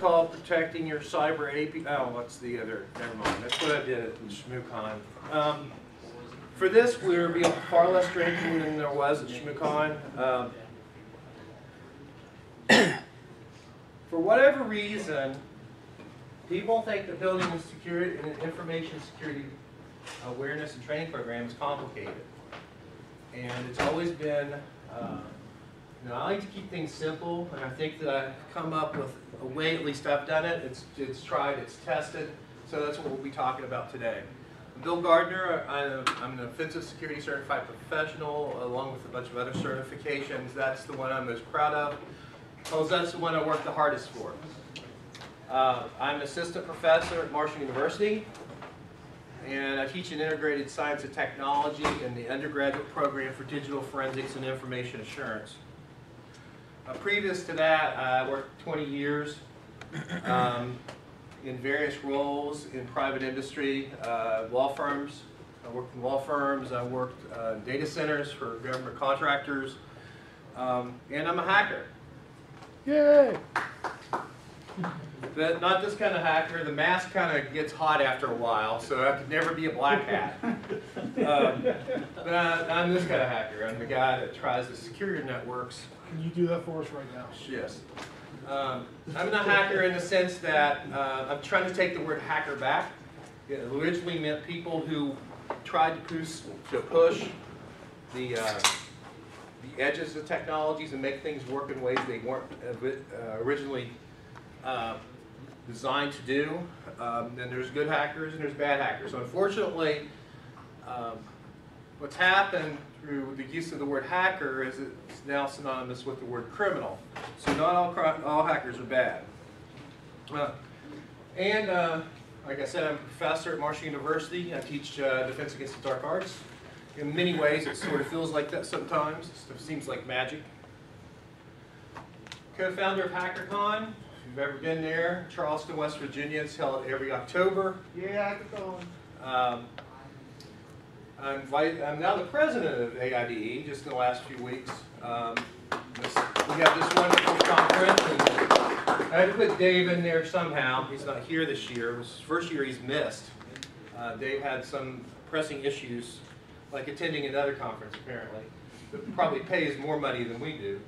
called Protecting Your Cyber API. Oh, what's the other? Never mind. That's what I did at ShmooCon. For this, we were being far less drinking than there was at ShmooCon. For whatever reason, people think the building and security and information security awareness and training program is complicated, and it's always been. I like to keep things simple, and I think that I've come up with a way, at least I've done it, it's tried, it's tested, so that's what we'll be talking about today. I'm Bill Gardner. I'm an offensive security certified professional, along with a bunch of other certifications. That's the one I'm most proud of, because that's the one I work the hardest for. I'm an assistant professor at Marshall University, and I teach in integrated science and technology in the undergraduate program for digital forensics and information assurance. Previous to that, I worked 20 years in various roles in private industry, law firms. I worked in law firms, I worked in data centers for government contractors, and I'm a hacker. Yay! But not this kind of hacker. The mask kind of gets hot after a while, so I could never be a black hat. But I'm this kind of hacker. I'm the guy that tries to secure your networks. Can you do that for us right now? Yes. I'm a hacker in the sense that I'm trying to take the word hacker back. It originally meant people who tried to push the edges of technologies and make things work in ways they weren't originally designed to do. Then there's good hackers and there's bad hackers. So unfortunately, what's happened through the use of the word hacker is it's now synonymous with the word criminal. So not all hackers are bad. Like I said, I'm a professor at Marshall University. I teach Defense Against the Dark Arts. In many ways, it sort of feels like that sometimes. It seems like magic. Co-founder of HackerCon. If you've ever been there, Charleston, West Virginia. It's held every October. Yeah, HackerCon. I'm now the president of AIDE, just in the last few weeks. We have this wonderful conference, and I had to put Dave in there somehow. He's not here this year. It was his first year he's missed. Dave had some pressing issues, like attending another conference apparently, that probably pays more money than we do.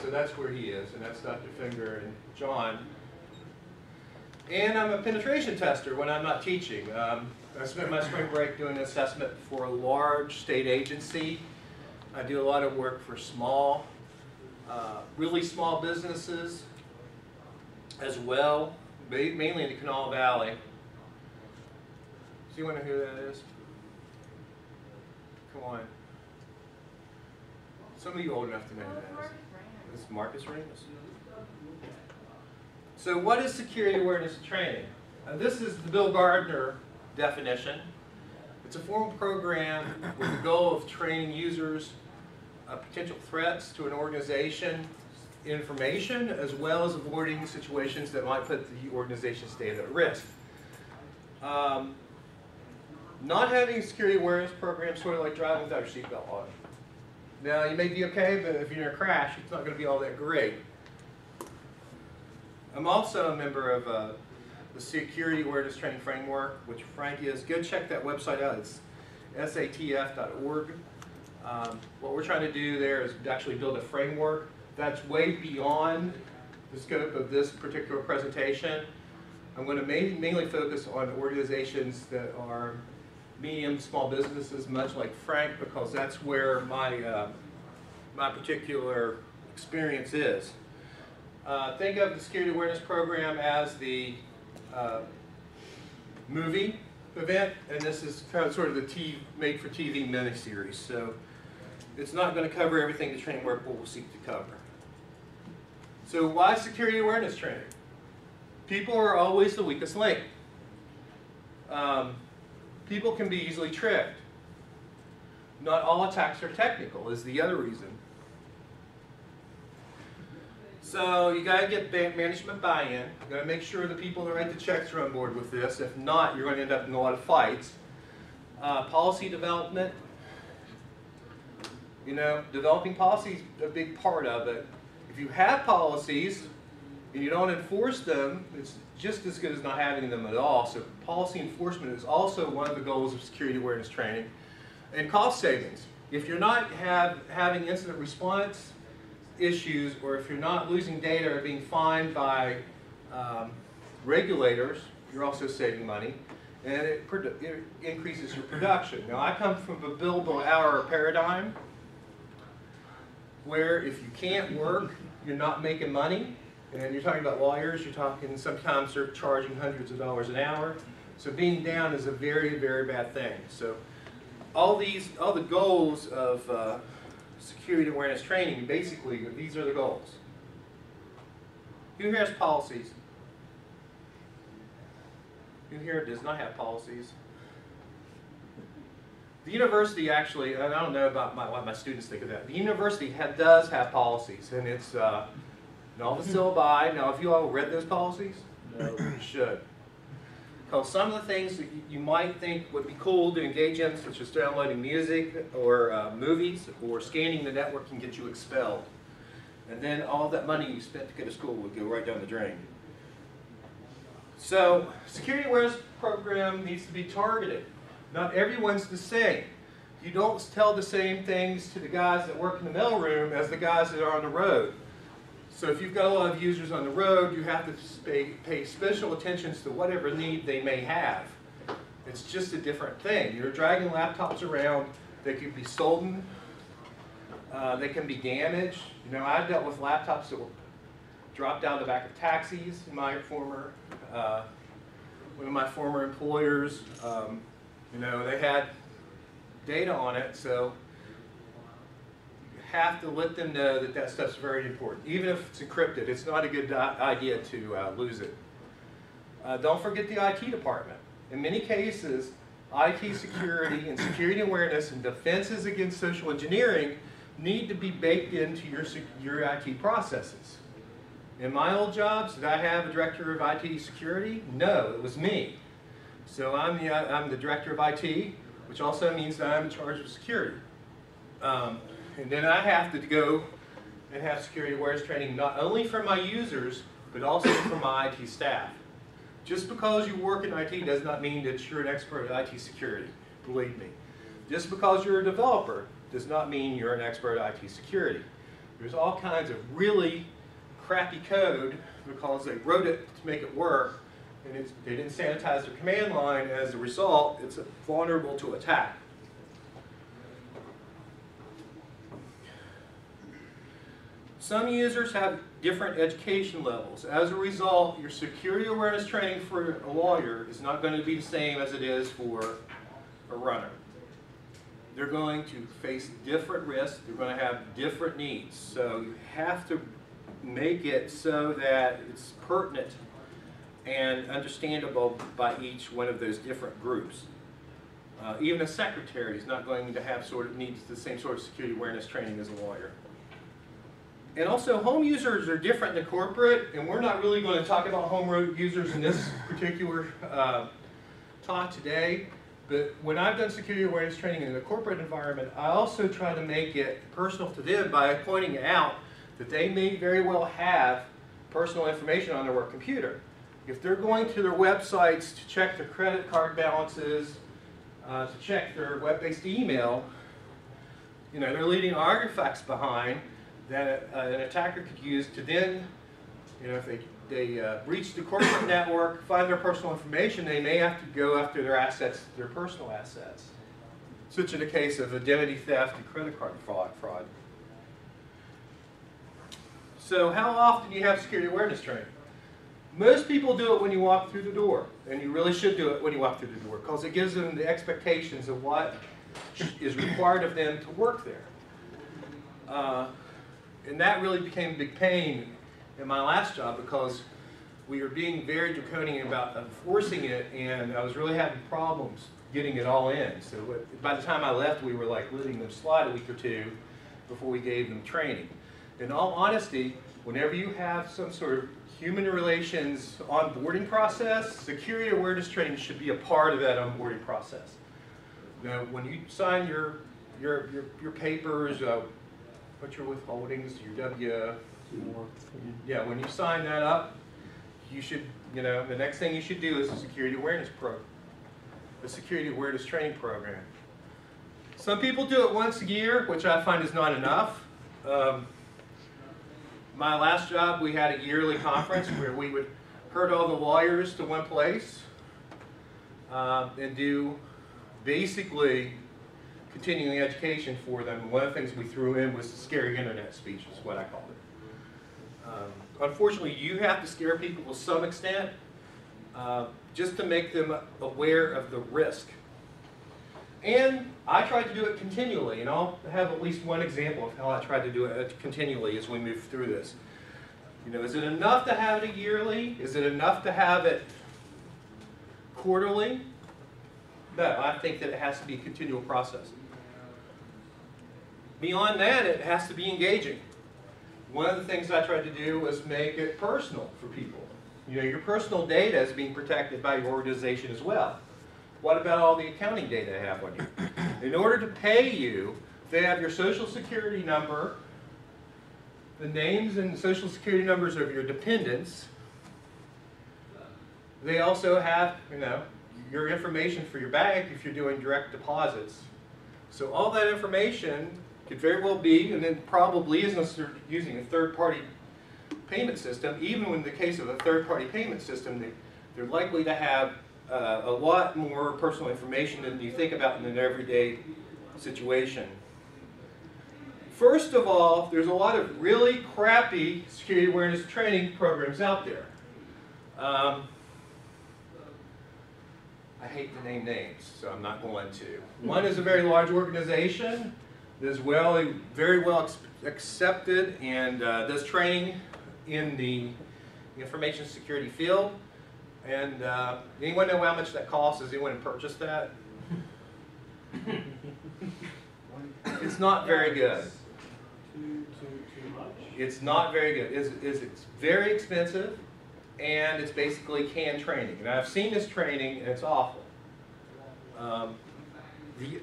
So that's where he is, and that's Dr. Finger and John. And I'm a penetration tester when I'm not teaching. I spent my spring break doing an assessment for a large state agency. I do a lot of work for small, really small businesses as well, mainly in the Kanawha Valley. Do you want to know who that is? Come on. Some of you old enough to know who that is. This is Marcus Remus. So what is security awareness training? This is the Bill Gardner definition. It's a formal program with the goal of training users potential threats to an organization information, as well as avoiding situations that might put the organization's data at risk. Not having a security awareness program is sort of like driving without your seatbelt on. Now, you may be okay, but if you're in a crash, it's not going to be all that great. I'm also a member of the Security Awareness Training Framework, which Frank is. Go check that website out. It's satf.org. What we're trying to do there is actually build a framework that's way beyond the scope of this particular presentation. I'm going to mainly focus on organizations that are medium, small businesses, much like Frank, because that's where my, my particular experience is. Think of the Security Awareness Program as the movie event, and this is kind of sort of the made-for-TV miniseries. So it's not going to cover everything the training work will seek to cover. So why security awareness training? People are always the weakest link. People can be easily tricked. Not all attacks are technical is the other reason. So you got to get management buy-in. You got to make sure the people that write the checks are on board with this. If not, you're going to end up in a lot of fights. Policy development. You know, developing policy is a big part of it. If you have policies, and you don't enforce them, it's just as good as not having them at all. So policy enforcement is also one of the goals of security awareness training. And cost savings. If you're not having incident response issues, or if you're not losing data or being fined by regulators, you're also saving money, and it increases your production. Now, I come from a billable hour paradigm, where if you can't work, you're not making money. And you're talking about lawyers, you're talking, sometimes they're charging hundreds of dollars an hour. So being down is a very, very bad thing. So all the goals of security awareness training, basically, these are the goals. Who here has policies? Who here does not have policies? The university actually, and I don't know about what my students think of that, the university does have policies, and it's in all the syllabi. Now, have you all read those policies? No, you should. Because some of the things that you might think would be cool to engage in, such as downloading music or movies or scanning the network, can get you expelled. And then all that money you spent to go to school would go right down the drain. So, security awareness program needs to be targeted. Not everyone's the same. You don't tell the same things to the guys that work in the mailroom as the guys that are on the road. So if you've got a lot of users on the road, you have to pay special attention to whatever need they may have. It's just a different thing. You're dragging laptops around. They could be stolen. They can be damaged. You know, I dealt with laptops that were dropped out of the back of taxis. One of my former employers, you know, they had data on it, so have to let them know that that stuff's very important. Even if it's encrypted, it's not a good idea to lose it. Don't forget the IT department. In many cases, IT security and security awareness and defenses against social engineering need to be baked into your IT processes. In my old jobs, did I have a director of IT security? No, it was me. So I'm the director of IT, which also means that I'm in charge of security. And then I have to go and have security awareness training not only for my users, but also for my IT staff. Just because you work in IT does not mean that you're an expert at IT security, believe me. Just because you're a developer does not mean you're an expert at IT security. There's all kinds of really crappy code because they wrote it to make it work, and they didn't sanitize their command line. As a result, it's vulnerable to attack. Some users have different education levels. As a result, your security awareness training for a lawyer is not going to be the same as it is for a runner. They're going to face different risks. They're going to have different needs. So you have to make it so that it's pertinent and understandable by each one of those different groups. Even a secretary is not going to have needs the same sort of security awareness training as a lawyer. And also, home users are different than corporate, and we're not really going to talk about home users in this particular talk today. But when I've done security awareness training in a corporate environment, I also try to make it personal to them by pointing out that they may very well have personal information on their work computer. If they're going to their websites to check their credit card balances, to check their web-based email, you know, they're leaving artifacts behind that an attacker could use to then, you know, if they breach the corporate network, find their personal information, they may have to go after their assets, their personal assets. Such in the case of identity theft and credit card fraud. So how often do you have security awareness training? Most people do it when you walk through the door, and you really should do it when you walk through the door, because it gives them the expectations of what is required of them to work there. And that really became a big pain in my last job, because we were being very draconian about enforcing it, and I was really having problems getting it all in. So by the time I left, we were like letting them slide a week or two before we gave them training. In all honesty, whenever you have some sort of human relations onboarding process, security awareness training should be a part of that onboarding process. Now, when you sign your papers, what your withholdings, your Yeah, when you sign that up, you should, the next thing you should do is a security awareness training program. Some people do it once a year, which I find is not enough. My last job, we had a yearly conference where we would herd all the lawyers to one place and do basically continuing education for them. One of the things we threw in was the scary internet speech, is what I called it. Unfortunately, you have to scare people to some extent just to make them aware of the risk. And I tried to do it continually, and I'll have at least one example of how I tried to do it continually as we move through this. Is it enough to have it yearly? Is it enough to have it quarterly? No, I think that it has to be a continual process. Beyond that, it has to be engaging. One of the things I tried to do was make it personal for people. Your personal data is being protected by your organization as well. What about all the accounting data they have on you? In order to pay you, they have your social security number, the names and social security numbers of your dependents. They also have, your information for your bank if you're doing direct deposits. So all that information could very well be, and then probably is, unless they're using a third-party payment system. Even in the case of a third-party payment system, they're likely to have a lot more personal information than you think about in an everyday situation. First of all, there's a lot of really crappy security awareness training programs out there. I hate to name names, so I'm not going to. One is a very large organization that is very well accepted and does training in the information security field. And anyone know how much that costs? Has anyone purchased that? It's not very good. Too much? It's not very good. It's very expensive, and it's basically canned training. And I've seen this training, and it's awful. The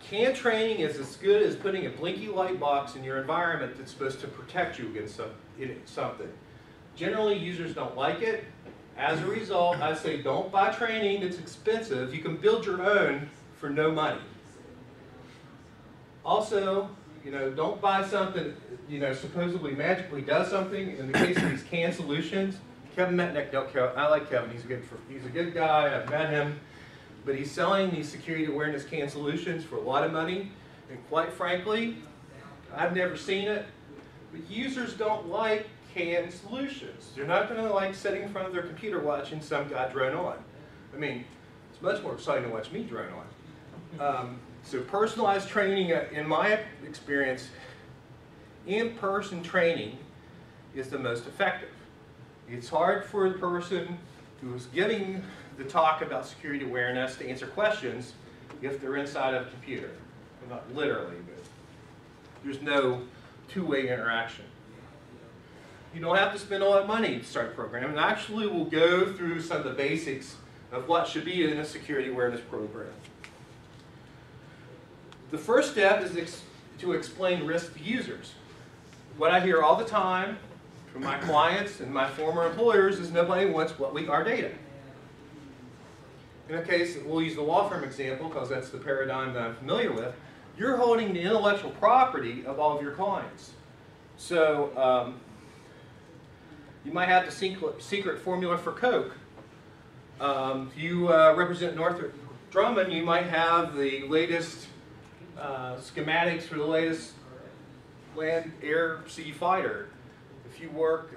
canned training is as good as putting a blinky light box in your environment that's supposed to protect you against something. Generally, users don't like it. As a result, I say don't buy training that's expensive. You can build your own for no money. Also, don't buy something, supposedly magically does something. In the case of these canned solutions, Kevin Metnick, I like Kevin, he's a good guy, I've met him. But he's selling these security awareness canned solutions for a lot of money. And quite frankly, I've never seen it, but users don't like canned solutions. They're not going to like sitting in front of their computer watching some guy drone on. I mean, it's much more exciting to watch me drone on. So personalized training, in my experience, in-person training is the most effective. It's hard for the person who's giving the talk about security awareness to answer questions if they're inside of a computer. Well, not literally, but there's no two-way interaction. You don't have to spend a lot of money to start a program, and actually we'll go through some of the basics of what should be in a security awareness program. The first step is to explain risk to users. What I hear all the time from my clients and my former employers is nobody wants our data. In a case, we'll use the law firm example because that's the paradigm that I'm familiar with. You're holding the intellectual property of all of your clients. So you might have the secret formula for Coke. If you represent Northrop Grumman, you might have the latest schematics for the latest land, air, sea fighter. If you work,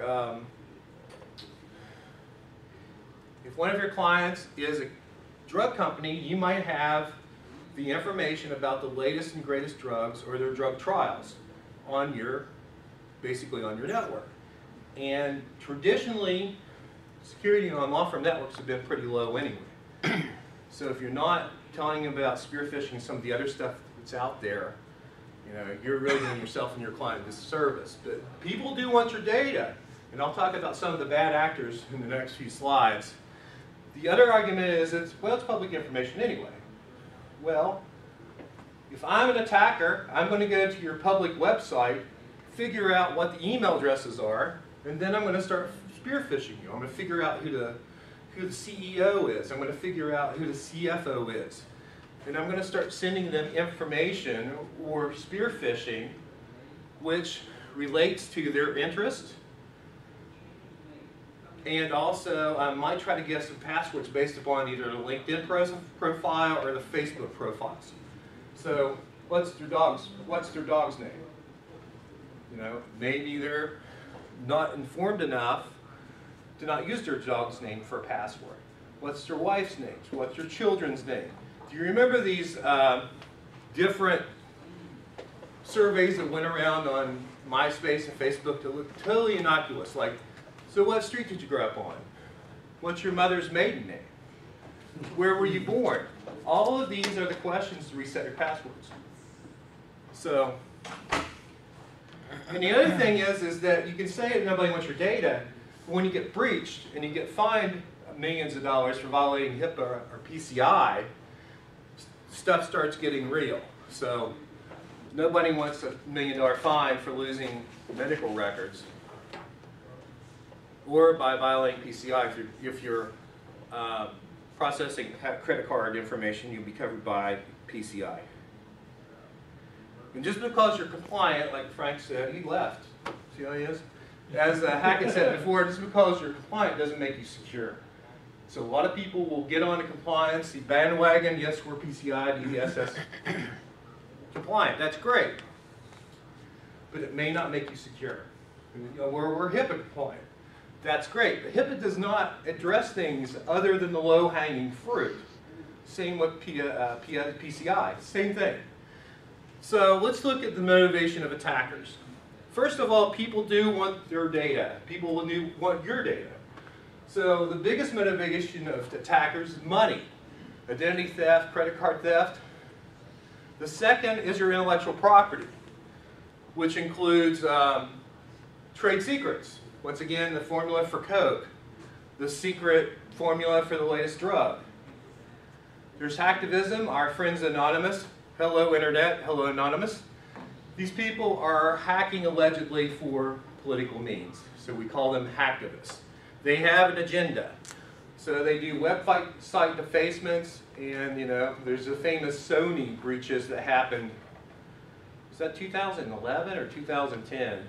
if one of your clients is a drug company, you might have the information about the latest and greatest drugs or their drug trials on basically on your network. And traditionally, security on law firm networks have been pretty low anyway. So if you're not telling them about spear phishing, some of the other stuff that's out there, you're really doing yourself and your client a disservice. But people do want your data, and I'll talk about some of the bad actors in the next few slides. The other argument is it's public information anyway. Well, if I'm an attacker, I'm going to go to your public website figure out what the email addresses are, and then I'm going to start spear phishing you. I'm going to figure out who the CEO is. I'm going to figure out who the CFO is. And I'm going to start sending them information or spear phishing which relates to their interest. And also, I might try to get some passwords based upon either the LinkedIn profile or the Facebook profiles. So, what's their dog's name? You know, maybe they're not informed enough to not use their dog's name for a password. What's their wife's name? What's their children's name? Do you remember these different surveys that went around on MySpace and Facebook that looked totally innocuous? Like, so what street did you grow up on? What's your mother's maiden name? Where were you born? All of these are the questions to reset your passwords. So, and the other thing is that you can say that nobody wants your data, but when you get breached and you get fined millions of dollars for violating HIPAA or PCI, stuff starts getting real. So, nobody wants a $1 million fine for losing medical records, or by violating PCI. If you're processing credit card information, you'll be covered by PCI. And just because you're compliant, like Frank said, he left. See how he is? As Hackett said before, just because you're compliant doesn't make you secure. So a lot of people will get on to compliance, the bandwagon, yes, we're PCI, DSS compliant. That's great. But it may not make you secure. You know, we're HIPAA compliant. That's great. But HIPAA does not address things other than the low-hanging fruit. Same with PCI. Same thing. So let's look at the motivation of attackers. First of all, people do want their data. People want your data. So the biggest motivation of attackers is money. Identity theft, credit card theft. The second is your intellectual property, which includes trade secrets. Once again, the formula for Coke, the secret formula for the latest drug. There's hacktivism, our friends Anonymous. Hello Internet, hello Anonymous. These people are hacking allegedly for political means, so we call them hacktivists. They have an agenda. So they do website defacements, and you know, there's the famous Sony breaches that happened, was that 2011 or 2010?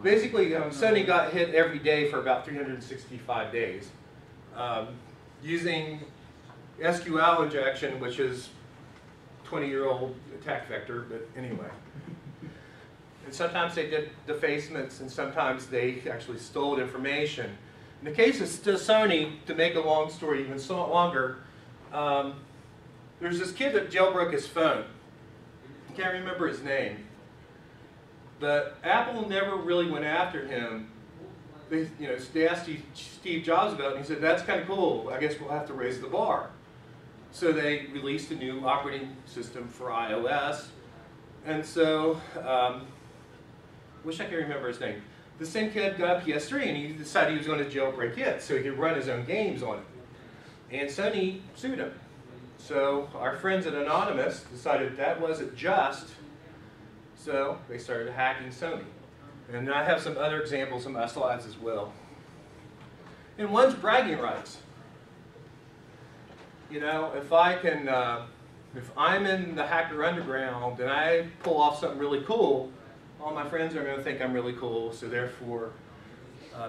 Basically, Sony got hit every day for about 365 days using SQL injection, which is 20-year-old attack vector, but anyway. And sometimes they did defacements, and sometimes they actually stole information. In the case of Sony, to make a long story even longer, there's this kid that jailbroke his phone. I can't remember his name. But Apple never really went after him. They asked Steve Jobs about it, and he said, that's kind of cool. I guess we'll have to raise the bar. So they released a new operating system for iOS. And so, wish I could remember his name. The same kid got a PS3, and he decided he was going to jailbreak it so he could run his own games on it. And Sony sued him. So our friends at Anonymous decided that wasn't just, so they started hacking Sony. And I have some other examples in my slides as well. And one's bragging rights. You know, if I'm in the hacker underground and I pull off something really cool, all my friends are going to think I'm really cool, so therefore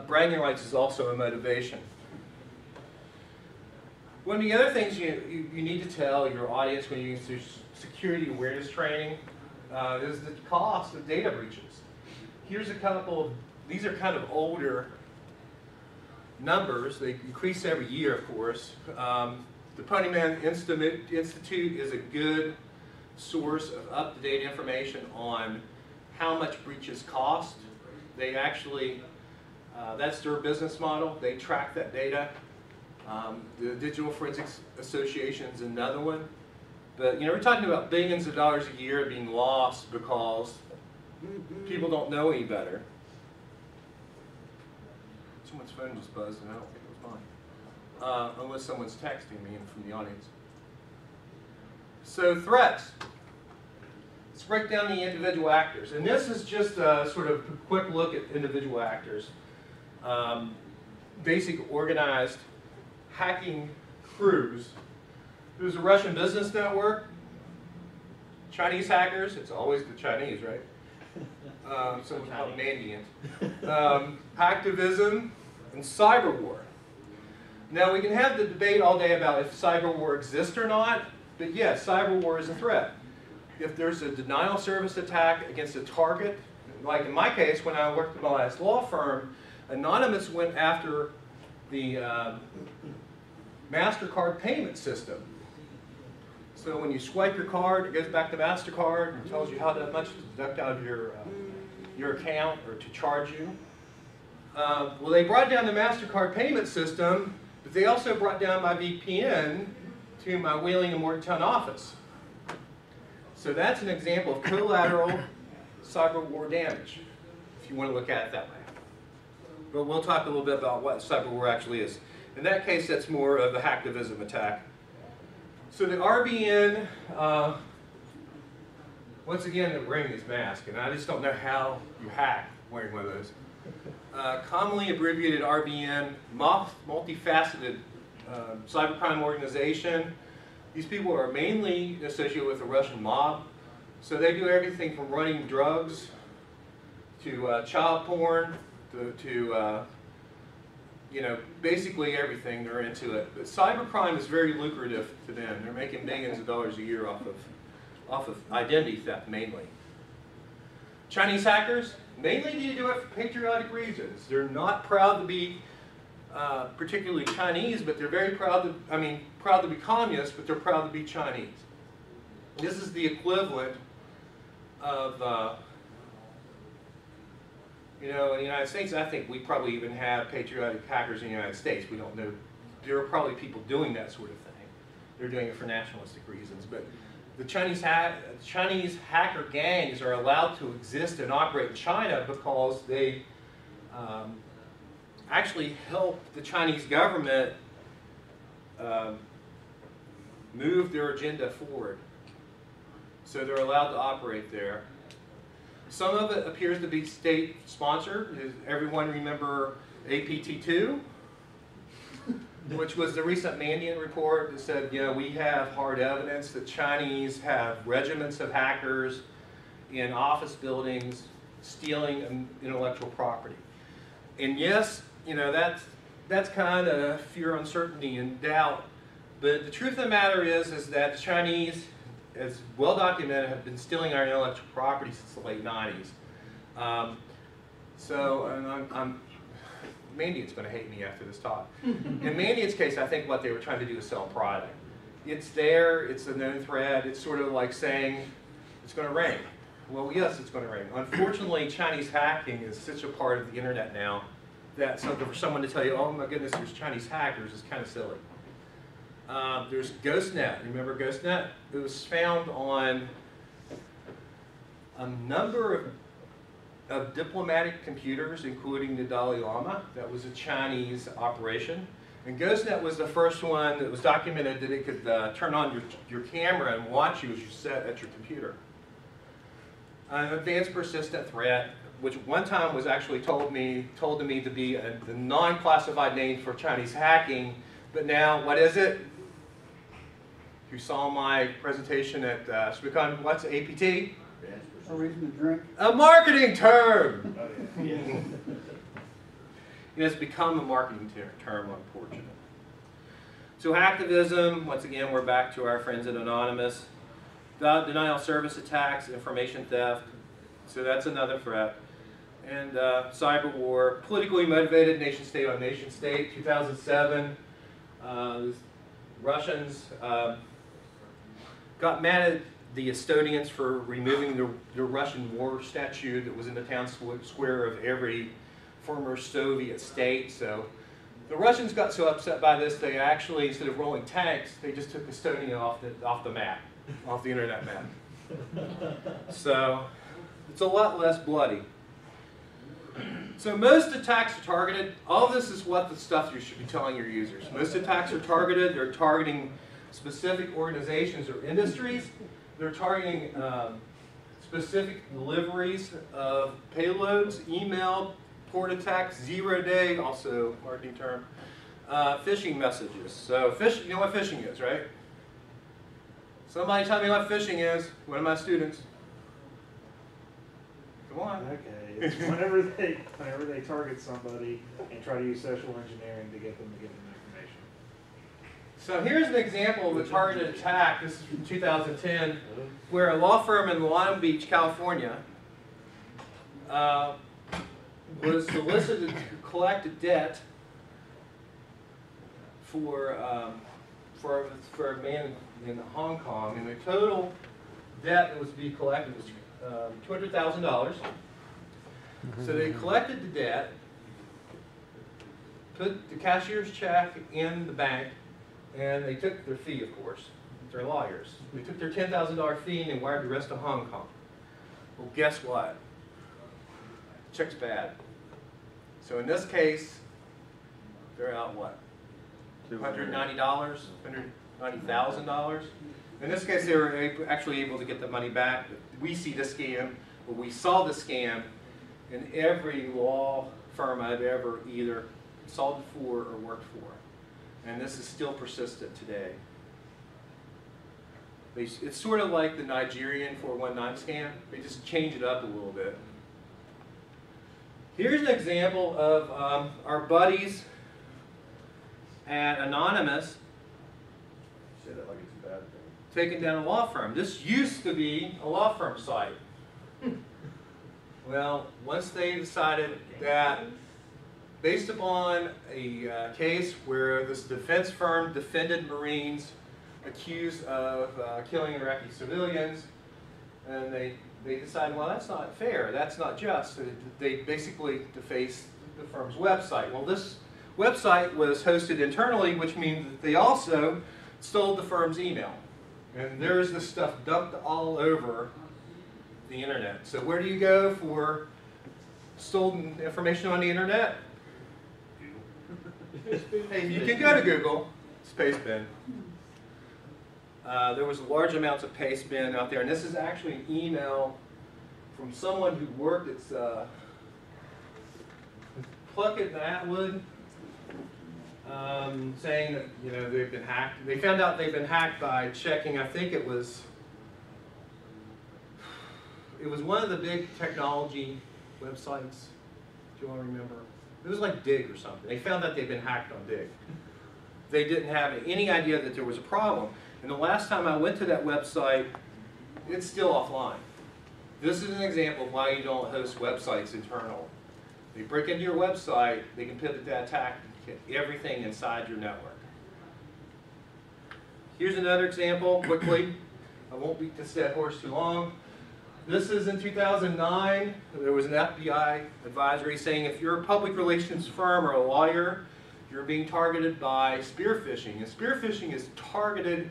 bragging rights is also a motivation. One of the other things you need to tell your audience when you do security awareness training is the cost of data breaches. Here's a couple of, these are kind of older numbers. They increase every year, of course. The Ponyman Institute is a good source of up-to-date information on how much breaches cost. They actually, that's their business model. They track that data. The Digital Forensics Association is another one. But you know, we're talking about billions of dollars a year being lost because people don't know any better. Someone's phone just buzzed and I don't think it was mine. Unless someone's texting me from the audience. So threats. break down the individual actors. And this is just a sort of a quick look at individual actors. Basic organized hacking crews. There's a Russian business network. Chinese hackers, it's always the Chinese, right? So we call them Mandiant. Hacktivism and cyber war. Now we can have the debate all day about if cyber war exists or not, but yes, cyber war is a threat. If there's a denial of service attack against a target, like in my case when I worked at my last law firm, Anonymous went after the MasterCard payment system. So when you swipe your card, it goes back to MasterCard and tells you how much to deduct out of your account or to charge you. Well, they brought down the MasterCard payment system, but they also brought down my VPN to my Wheeling and Morgantown office. So that's an example of collateral cyber war damage, if you want to look at it that way. But we'll talk a little bit about what cyber war actually is. In that case, that's more of a hacktivism attack. So the RBN, once again, they're wearing these masks, and I just don't know how you hack wearing one of those. Commonly abbreviated RBN, multifaceted cybercrime organization. These people are mainly associated with the Russian mob. So they do everything from running drugs to child porn to you know, basically everything. They're into it. But cybercrime is very lucrative to them. They're making millions of dollars a year off of identity theft mainly. Chinese hackers, mainly they do it for patriotic reasons. They're not proud to be particularly Chinese, but they're very proud to, proud to be communist, but they're proud to be Chinese. This is the equivalent of, you know, in the United States, I think we probably even have patriotic hackers in the United States. We don't know. There are probably people doing that sort of thing. They're doing it for nationalistic reasons. But the Chinese hacker gangs are allowed to exist and operate in China because they actually help the Chinese government move their agenda forward. So they're allowed to operate there. Some of it appears to be state-sponsored. Does everyone remember APT2? Which was the recent Mandiant report that said, you know, we have hard evidence that Chinese have regiments of hackers in office buildings stealing intellectual property. And yes, you know, that's kind of fear, uncertainty, and doubt. But the truth of the matter is that the Chinese, as well documented, have been stealing our intellectual property since the late 90s. Mandiant's going to hate me after this talk. In Mandiant's case, I think what they were trying to do is sell a product. It's there, it's a known threat, it's sort of like saying it's going to rain. Well, yes, it's going to rain. Unfortunately, Chinese hacking is such a part of the internet now that for someone to tell you, oh my goodness, there's Chinese hackers, is kind of silly. There's GhostNet. Remember GhostNet? It was found on a number of diplomatic computers, including the Dalai Lama. That was a Chinese operation. And GhostNet was the first one that was documented that it could turn on your camera and watch you as you sat at your computer. An advanced persistent threat, which one time was actually told to me to be the non-classified name for Chinese hacking, but now, what is it? You saw my presentation at SWICON, what's APT? A reason to drink. A marketing term! Oh, yeah. It has become a marketing term, unfortunately. So hacktivism, once again, we're back to our friends at Anonymous. Denial of service attacks, information theft, so that's another threat. And cyber war, politically motivated nation-state on nation-state, 2007. Russians got mad at the Estonians for removing the Russian war statue that was in the town square of every former Soviet state. So the Russians got so upset by this, they actually, instead of rolling tanks, they just took Estonia off the map, off the internet map. So it's a lot less bloody. So most attacks are targeted. All this is what the stuff you should be telling your users. Most attacks are targeted. They're targeting specific organizations or industries. They're targeting specific deliveries of payloads, email, port attacks, 0-day, also marketing term, phishing messages. So you know what phishing is, right? Somebody tell me what phishing is, one of my students. Come on. Okay, it's whenever they target somebody and try to use social engineering to get them to give them information. So here's an example of a targeted attack. This is from 2010, where a law firm in Long Beach, California, was solicited to collect a debt for a man in Hong Kong, and the total debt that was to be collected was $200,000. So they collected the debt, put the cashier's check in the bank, and they took their fee, of course. They're lawyers. They took their $10,000 fee and they wired the rest to Hong Kong. Well, guess what? Check's bad. So in this case, they're out what? $190, $190,000. In this case, they were actually able to get the money back. We see the scam, or we saw the scam in every law firm I've ever either consulted for or worked for. And this is still persistent today. It's sort of like the Nigerian 419 scam. They just change it up a little bit. Here's an example of our buddies at Anonymous Say that like it's a bad thing. taking down a law firm. This used to be a law firm site. Well, once they decided that, based upon a case where this defense firm defended Marines accused of killing Iraqi civilians, and they decided, well, that's not fair, that's not just. So they basically defaced the firm's website. Well, this website was hosted internally, which means that they also stole the firm's email. And there's this stuff dumped all over the internet. So where do you go for stolen information on the internet? Hey, you can go to Google. It's pastebin. There was large amounts of pastebin out there, and this is actually an email from someone who worked at Pluckett and Atwood, saying that they've been hacked. They found out they've been hacked by checking. I think it was one of the big technology websites. Do you all remember? It was like Dig or something. They found out they'd been hacked on Dig. They didn't have any idea that there was a problem. And the last time I went to that website, it's still offline. This is an example of why you don't host websites internal. They break into your website, they can pivot that attack and hit everything inside your network. Here's another example, quickly. I won't beat this dead horse too long. This is in 2009. There was an FBI advisory saying if you're a public relations firm or a lawyer, you're being targeted by spear phishing. And spear phishing is targeted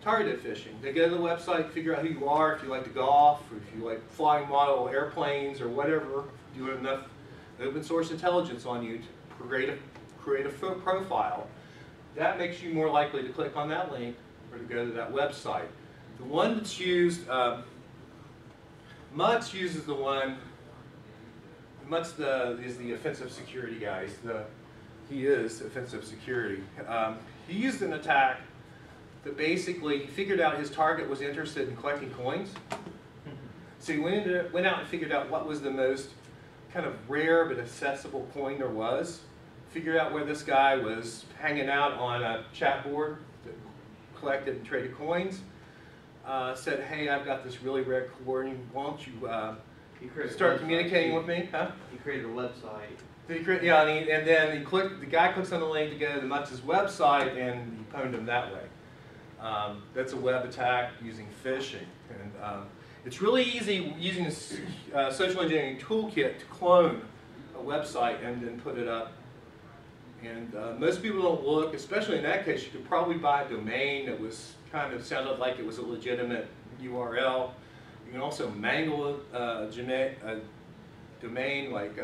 phishing. They go to the website, figure out who you are, if you like to golf, or if you like flying model airplanes or whatever, do enough open source intelligence on you to create a profile. That makes you more likely to click on that link or to go to that website. The one that's used, Mutz uses the one, Mutz is the offensive security guy. He is offensive security. He used an attack that basically figured out his target was interested in collecting coins. So he went out and figured out what was the most kind of rare but accessible coin there was. Figured out where this guy was hanging out on a chat board that collected and traded coins. Said, hey, I've got this really rare coin. Why don't you start communicating with me? Huh? He created a website. Yeah, and then the guy clicks on the link to go to Mutz's website, and he pwned him that way. That's a web attack using phishing. And it's really easy using a social engineering toolkit to clone a website and then put it up. And most people don't look, especially in that case. You could probably buy a domain that was kind of sounded like it was a legitimate URL. You can also mangle a domain like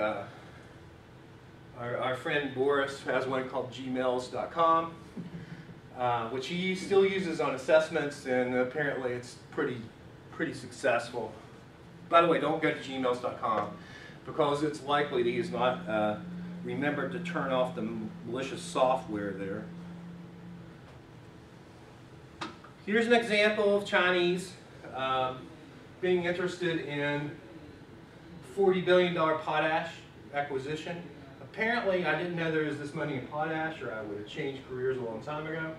our friend Boris has one called gmails.com, which he still uses on assessments, and apparently it's pretty pretty successful. By the way, don't go to gmails.com because it's likely that he's not remembered to turn off the malicious software there. Here's an example of Chinese being interested in $40 billion potash acquisition. Apparently, I didn't know there was this money in potash, or I would have changed careers a long time ago.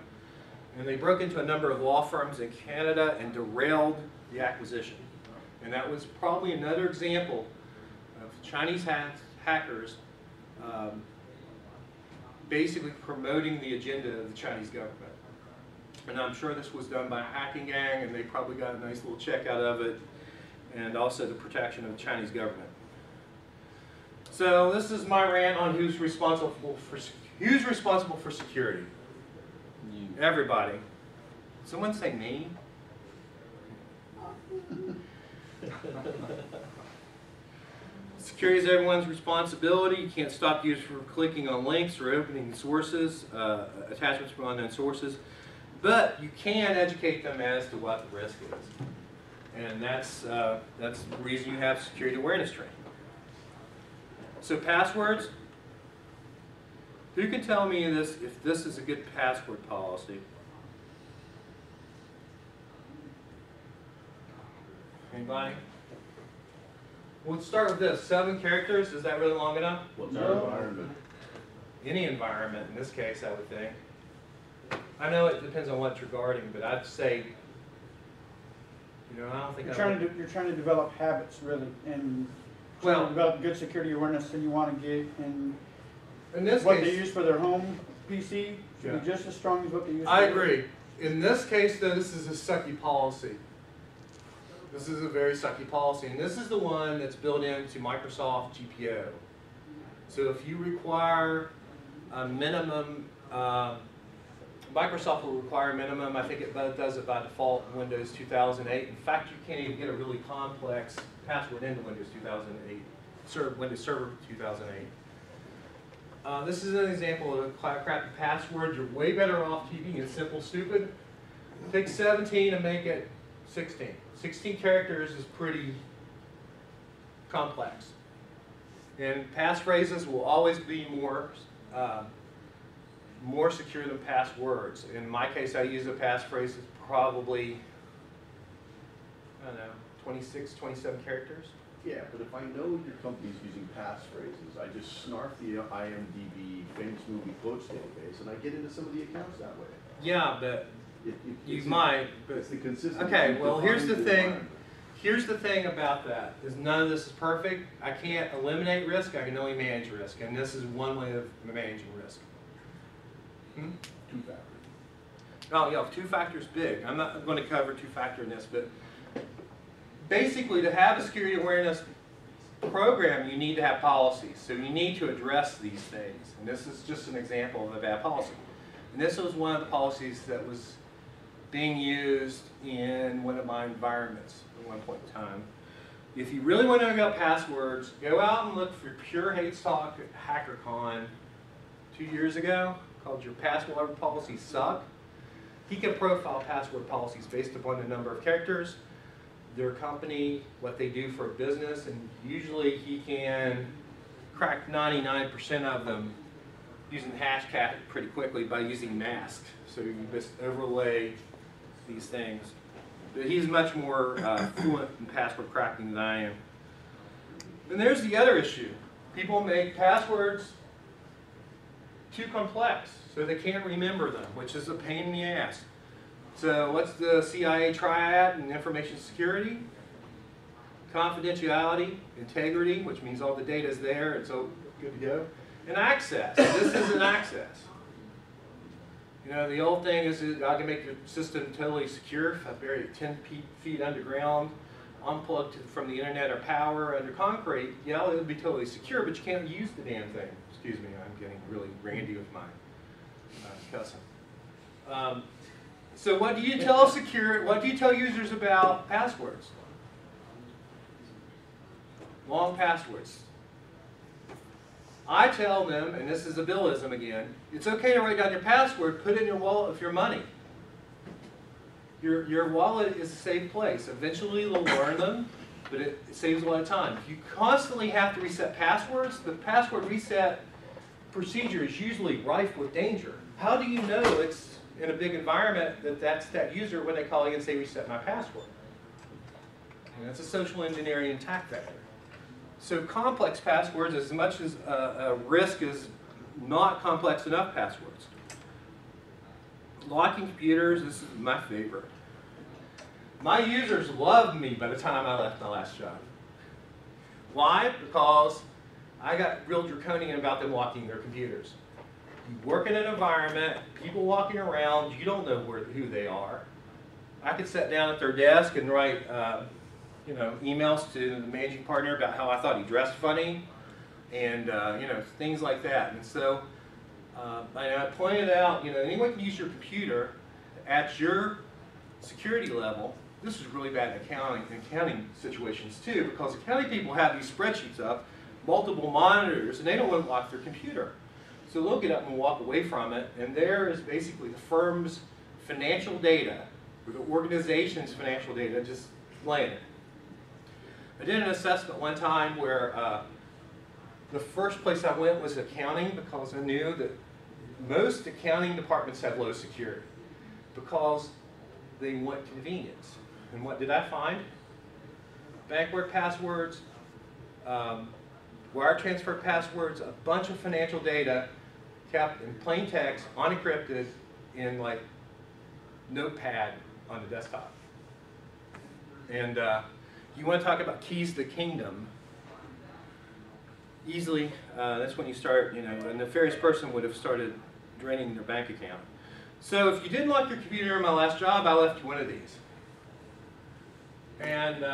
And they broke into a number of law firms in Canada and derailed the acquisition. And that was probably another example of Chinese hackers basically promoting the agenda of the Chinese government. And I'm sure this was done by a hacking gang, and they probably got a nice little check out of it, and also the protection of the Chinese government. So this is my rant on who's responsible for security. You. Everybody. Someone say me? Security is everyone's responsibility. You can't stop users from clicking on links or opening sources, attachments from unknown sources. But you can educate them as to what the risk is. And that's the reason you have security awareness training. So passwords. Who can tell me if this is a good password policy? Anybody? We'll start with this. 7 characters. Is that really long enough? What's our environment? Any environment, in this case, I would think. I know it depends on what you're guarding, but I'd say, you know, I don't think You're trying to develop habits, really, and Well- to develop good security awareness, and you want to get in this what they case, use for their home PC should Yeah. be just as strong as what they use. I for agree. In this case, though, this is a sucky policy. This is a very sucky policy, and this is the one that's built into Microsoft GPO. So if you require a minimum, Microsoft will require a minimum. I think it does it by default in Windows 2008. In fact, you can't even get a really complex password into Windows 2008, Windows Server 2008. This is an example of a crappy password. You're way better off keeping it simple, stupid. Take 17 and make it 16. 16 characters is pretty complex. And passphrases will always be more secure than passwords. In my case, I use a passphrase that's probably, I don't know, 26, 27 characters. Yeah, but if I know your company's using passphrases, I just snarf the IMDb famous movie quotes database, and I get into some of the accounts that way. Yeah, but you It's might. But It's the consistency. okay, well, here's the thing. environment. Here's the thing about that, is none of this is perfect. I can't eliminate risk, I can only manage risk, and this is one way of managing risk. Two-factor. Oh yeah, 2-factor is big. I'm not going to cover 2-factor in this, but basically to have a security awareness program, you need to have policies. So you need to address these things, and this is just an example of a bad policy. And this was one of the policies that was being used in one of my environments at one point in time. If you really want to know about passwords, go out and look for Pure Hates Talk at HackerCon 2 years ago, called Your Password Policies Suck. He can profile password policies based upon the number of characters, their company, what they do for a business, and usually he can crack 99% of them using Hashcat pretty quickly by using mask. So you just overlay these things. But he's much more fluent in password cracking than I am. And there's the other issue. People make passwords too complex, so they can't remember them, which is a pain in the ass. So what's the CIA triad in information security? Confidentiality, integrity, which means all the data is there, it's all good to go, and access. This isn't access. You know, the old thing is that I can make your system totally secure if I bury it 10 feet underground, unplugged from the internet or power under concrete. Yeah, it would be totally secure, but you can't use the damn thing. Excuse me, I'm getting really randy with my cussing. So what do you tell what do you tell users about passwords? Long passwords. I tell them, and this is a Billism again, it's okay to write down your password, put it in your wallet with your money. Your wallet is a safe place. Eventually they'll learn them, but it saves a lot of time. If you constantly have to reset passwords, the password reset procedure is usually rife with danger. How do you know it's in a big environment that that's that user when they call you and say reset my password? And that's a social engineering attack vector. So complex passwords, as much as a risk as not complex enough passwords. Locking computers, this is my favorite. My users loved me by the time I left my last job. Why? Because I got real draconian about them locking their computers. You work in an environment, people walking around, you don't know who they are. I could sit down at their desk and write emails to the managing partner about how I thought he dressed funny and things like that. And so I pointed out, anyone can use your computer at your security level. This is really bad in accounting situations too, because accounting people have these spreadsheets up, multiple monitors, and they don't want to lock their computer. So they'll get up and walk away from it, and there is basically the firm's financial data, or the organization's financial data, just laying it. I did an assessment one time where the first place I went was accounting, because I knew that most accounting departments have low security because they want convenience. And what did I find? Bankware passwords, wire transfer passwords, a bunch of financial data kept in plain text, unencrypted, in like Notepad on the desktop. And you want to talk about keys to the kingdom. Easily, that's when you start, a nefarious person would have started draining their bank account. So if you didn't lock your computer in my last job, I left you one of these. And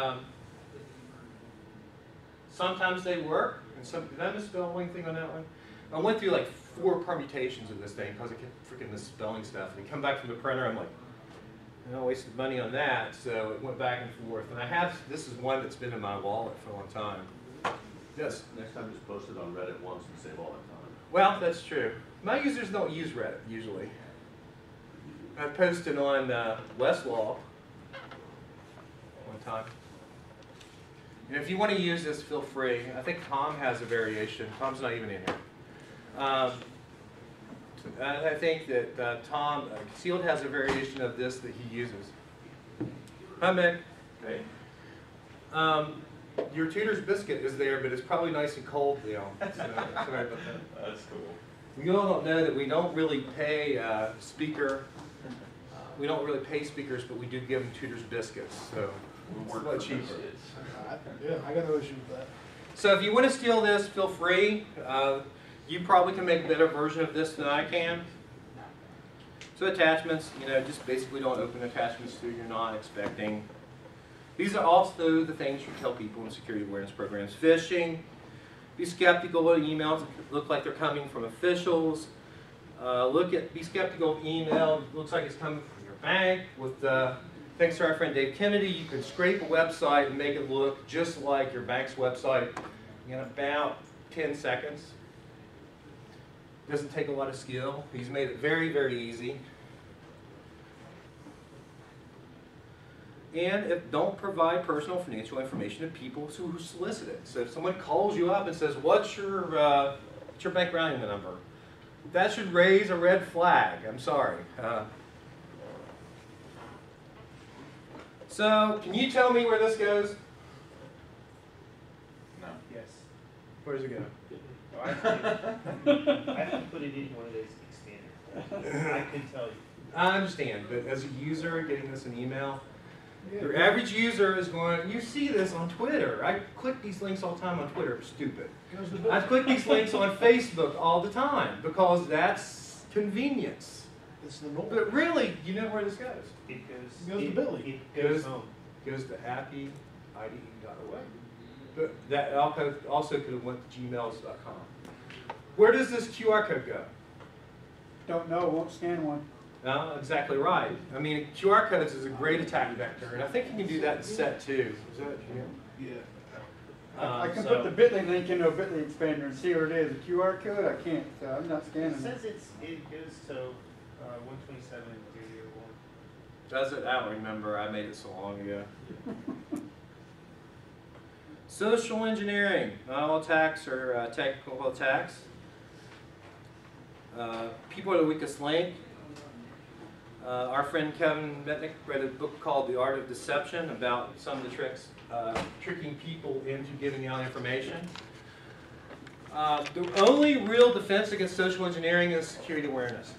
sometimes they work, and did I misspell one thing on that one? I went through like 4 permutations of this thing because I kept freaking misspelling stuff. And you come back from the printer, I'm like, I wasted money on that, so it went back and forth. And this is one that's been in my wallet for a long time. Yes? Next time just post it on Reddit once and save all that time. Well, that's true. My users don't use Reddit, usually. I posted on Westlaw one time. And if you want to use this, feel free. I think Tom has a variation. Tom's not even in here. I think that Tom, Concealed has a variation of this that he uses. Hi, Mick. Hey. Your tutor's biscuit is there, but it's probably nice and cold, Leon. So, sorry about that. That's cool. You all don't know that we don't really pay we don't really pay speakers, but we do give them tutor's biscuits. So it's a lot cheaper. Yeah, I got no issue with that. So if you want to steal this, feel free. You probably can make a better version of this than I can. So attachments, just basically don't open attachments that you're not expecting. These are also the things you tell people in security awareness programs. Phishing, be skeptical of emails that look like they're coming from officials. Be skeptical of email that looks like it's coming from your bank. Thanks to our friend Dave Kennedy, you can scrape a website and make it look just like your bank's website in about 10 seconds. Doesn't take a lot of skill. He's made it very, very easy. And don't provide personal financial information to people who solicit it. So if someone calls you up and says, what's your bank routing number? That should raise a red flag. I'm sorry. So can you tell me where this goes? No. Yes. Where does it go? I have to put it in one of those expanders. I can tell you. I understand, but as a user getting this in email, your average user is going, you see this on Twitter. I click these links all the time on Twitter. Stupid. I click these links on Facebook all the time because that's convenience. It's the norm. But really, you know where this goes? It Goes to Billy. It goes home. Goes to AIDE.org. But that also could have went to gmails.com. Where does this QR code go? Don't know, won't scan one. No, exactly right. I mean, QR codes is a great attack vector, and I think you can do that in set 2. Is that Yeah. I can so- put the Bitly link into a Bitly expander and see what it is. A QR code, I can't, so I'm not It scanning it. says it goes to 127.0.0.1. Does it? I don't remember. I made it so long ago. Social engineering. Not all attacks are technical attacks. People are the weakest link. Our friend Kevin Metnick read a book called The Art of Deception about some of the tricks, tricking people into giving out information. The only real defense against social engineering is security awareness.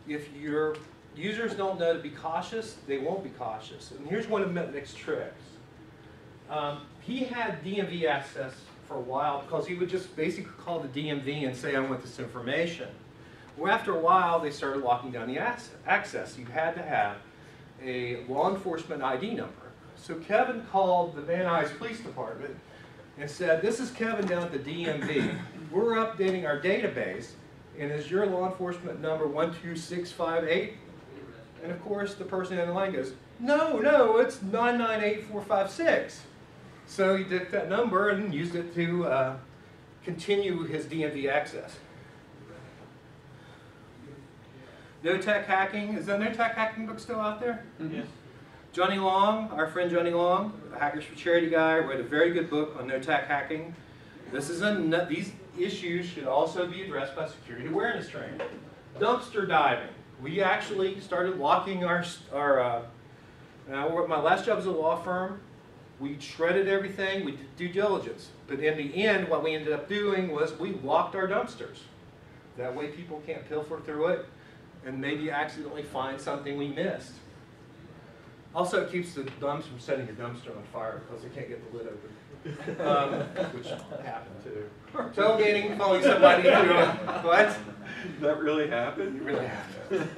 If your users don't know to be cautious, they won't be cautious. And here's one of Metnick's tricks. He had DMV access for a while because he would just basically call the DMV and say, I want this information. Well, after a while, they started locking down the access. You had to have a law enforcement ID number. So Kevin called the Van Nuys Police Department and said, this is Kevin down at the DMV. We're updating our database, and is your law enforcement number 12658? And of course, the person in the line goes, no, it's 998456. So he took that number and used it to continue his DMV access. No-tech hacking. Is the no-tech hacking book still out there? Yes. Johnny Long, our friend Johnny Long, a Hackers for Charity guy, wrote a very good book on no-tech hacking. These issues should also be addressed by security awareness training. Dumpster diving. We actually started locking my last job was a law firm. We shredded everything, we did due diligence. But in the end, what we ended up doing was we locked our dumpsters. That way people can't pilfer through it and maybe accidentally find something we missed. Also, it keeps the bums from setting your dumpster on fire because they can't get the lid open, which happened too. Tailgating, following somebody through what? That really happened? It really happened.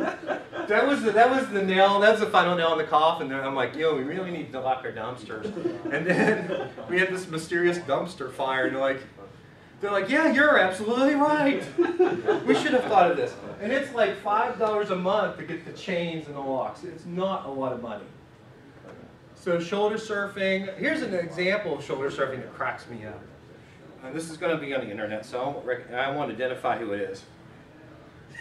That was the nail. That was the final nail in the coffin. I'm like, yo, we really need to lock our dumpsters. And then we had this mysterious dumpster fire, and they're like, yeah, you're absolutely right. We should have thought of this. And it's like $5 a month to get the chains and the locks. It's not a lot of money. So shoulder surfing. Here's an example of shoulder surfing that cracks me up. This is going to be on the internet, so I want to identify who it is.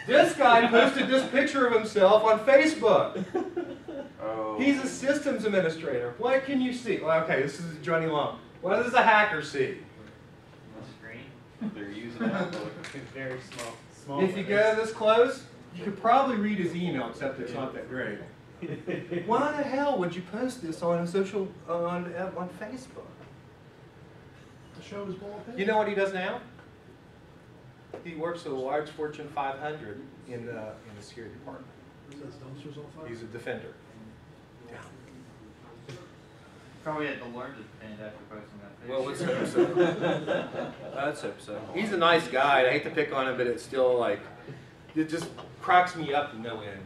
This guy posted this picture of himself on Facebook. Oh. He's a systems administrator. What can you see? Well, okay, this is Johnny Long. What does a hacker see? Screen. They're using Outlook. Very small. If you go this close, you could probably read his email, except it's not that great. Why the hell would you post this on on Facebook? To show his ball pit? You know what he does now? He works at a large Fortune 500 in the security department. Says dumpsters on fire? He's a defender. Yeah. Probably had to learn to defend after posting that Well, let's hope so. Let's hope so. He's a nice guy. I hate to pick on him, but it's still like, it just cracks me up to no end.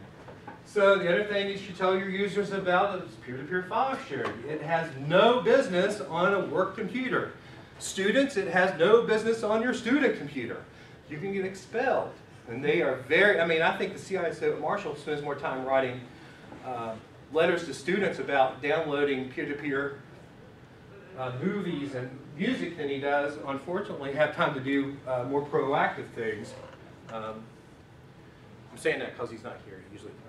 So the other thing you should tell your users about is peer-to-peer file sharing. It has no business on a work computer. Students, it has no business on your student computer. You can get expelled. And they are very, I think the CISO at Marshall spends more time writing letters to students about downloading peer-to-peer movies and music than he does, unfortunately, have time to do more proactive things. I'm saying that because he's not here. He usually comes.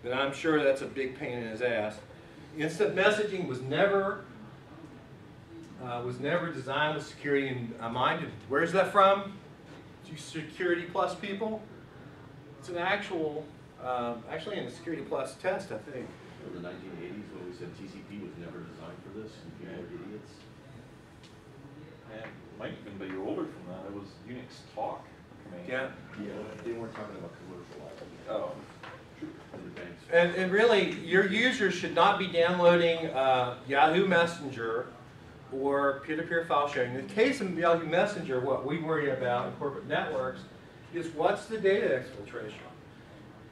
But I'm sure that's a big pain in his ass. Instant messaging was never designed with security in mind. Where's that from? You Security Plus people? It's an actual, actually in the Security Plus test, I think. In the 1980s when we said TCP was never designed for this, and people are idiots. And it might even be older from that. It was Unix talk command. Yeah. Yeah, they weren't talking about commercial IoT. Oh. The banks. And really, your users should not be downloading Yahoo Messenger or peer-to-peer file sharing. In the case of Yahoo Messenger, what we worry about in corporate networks is what's the data exfiltration.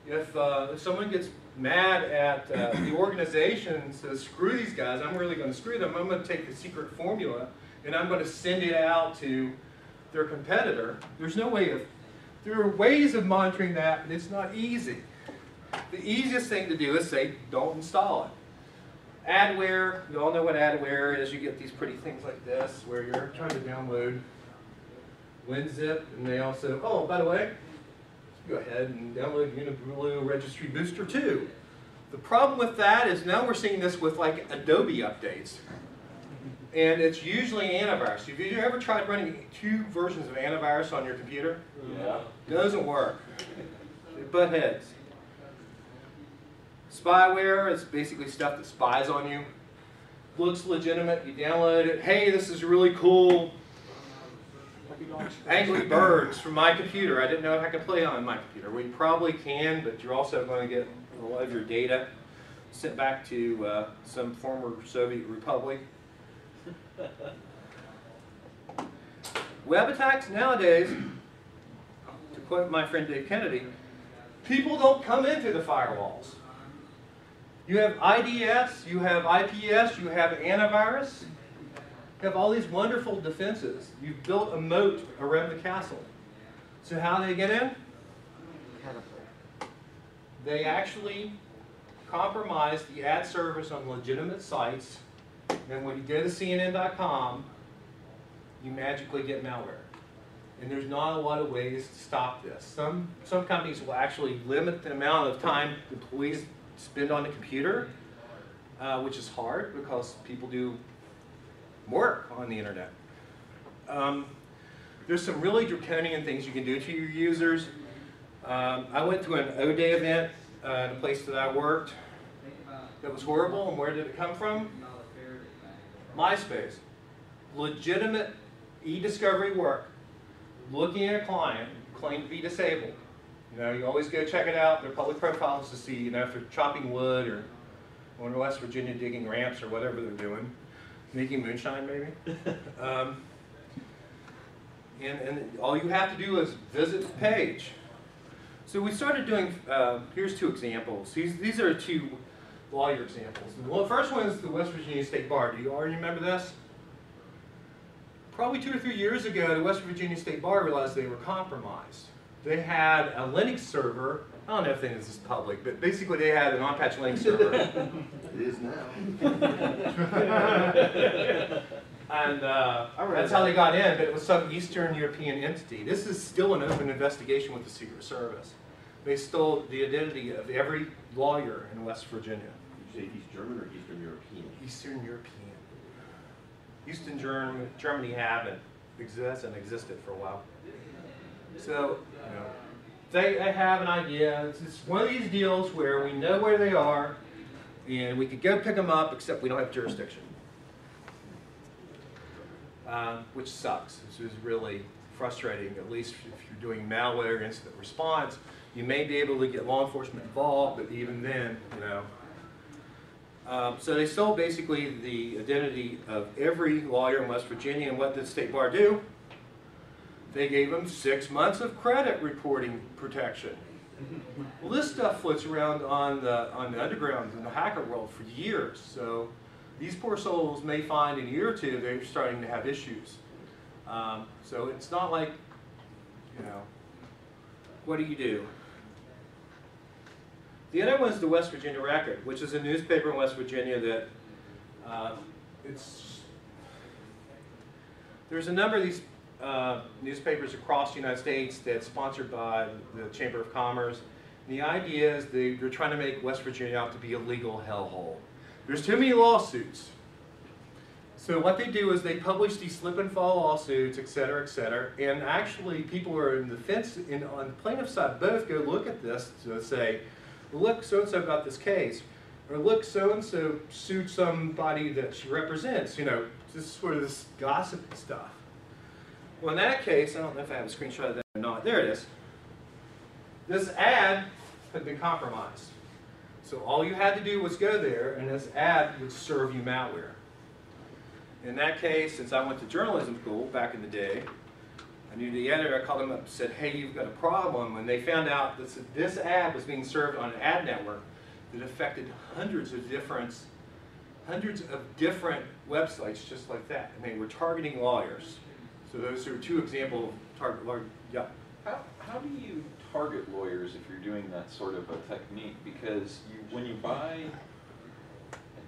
If someone gets mad at the organization and says, screw these guys, I'm really going to screw them, I'm going to take the secret formula and I'm going to send it out to their competitor, there's no way of, there are ways of monitoring that, but it's not easy. The easiest thing to do is say, don't install it. Adware, you all know what adware is. You get these pretty things like this where you're trying to download WinZip, and they also, oh, by the way, go ahead and download Unibrew Registry Booster 2. The problem with that is now we're seeing this with like Adobe updates. And it's usually antivirus. Have you ever tried running 2 versions of antivirus on your computer? Yeah. It doesn't work. They butt heads. Spyware is basically stuff that spies on you. Looks legitimate, you download it. Hey, this is really cool. Angry Birds from my computer. I didn't know if I could play on my computer. Well, you probably can, but you're also going to get a lot of your data sent back to some former Soviet republic. Web attacks nowadays, to quote my friend Dave Kennedy, people don't come in through the firewalls. You have IDS, you have IPS, you have antivirus, you have all these wonderful defenses. You've built a moat around the castle. So how do they get in? They actually compromise the ad service on legitimate sites, and when you go to CNN.com, you magically get malware. And there's not a lot of ways to stop this. Some companies will actually limit the amount of time employees spend on the computer, which is hard because people do work on the internet. There's some really draconian things you can do to your users. I went to an AIDE event at a place that I worked that was horrible, and where did it come from? MySpace. Legitimate e-discovery work, looking at a client who claimed to be disabled. You know, you always go check it out, their public profiles to see, you know, if they're chopping wood or going to West Virginia digging ramps or whatever they're doing. Making moonshine, maybe. And all you have to do is visit the page. So we started doing, here's 2 examples. These are 2 lawyer examples. The first one is the West Virginia State Bar. Do you already remember this? Probably 2 or 3 years ago, the West Virginia State Bar realized they were compromised. They had a Linux server. I don't know if this is public, but basically they had an on-patch Linux server. It is now. And that's how they got in, but it was some Eastern European entity. This is still an open investigation with the Secret Service. They stole the identity of every lawyer in West Virginia. Did you say East German or Eastern European? Eastern European. Eastern Germany hasn't existed for a while. So, you know, they have an idea. It's one of these deals where we know where they are, and we could go pick them up, except we don't have jurisdiction. Which sucks. This is really frustrating, at least if you're doing malware incident response. You may be able to get law enforcement involved, but even then, you know. So they stole basically the identity of every lawyer in West Virginia, and what did the State Bar do? They gave them 6 months of credit reporting protection. Well, this stuff floats around on the underground in the hacker world for years. So these poor souls may find in a year or 2 they're starting to have issues. So it's not like, you know, what do you do? The other one is the West Virginia Record, which is a newspaper in West Virginia that there's a number of these newspapers across the United States that's sponsored by the Chamber of Commerce. And the idea is they're trying to make West Virginia out to be a legal hellhole. There's too many lawsuits. So what they do is they publish these slip and fall lawsuits, et cetera, and actually people who are in the fence, on the plaintiff side, both go look at this to say, well, look, so-and-so got this case, or look, so-and-so sued somebody that she represents, you know, just sort of this gossip stuff. Well, in that case, I don't know if I have a screenshot of that or not. There it is. This ad had been compromised. So all you had to do was go there, and this ad would serve you malware. In that case, since I went to journalism school back in the day, I knew the editor. I called him up and said, hey, you've got a problem. When they found out that this ad was being served on an ad network that affected hundreds of different websites just like that. And they were targeting lawyers. So those are 2 examples of target lawyers. Yeah. How do you target lawyers if you're doing that sort of a technique? Because when you buy,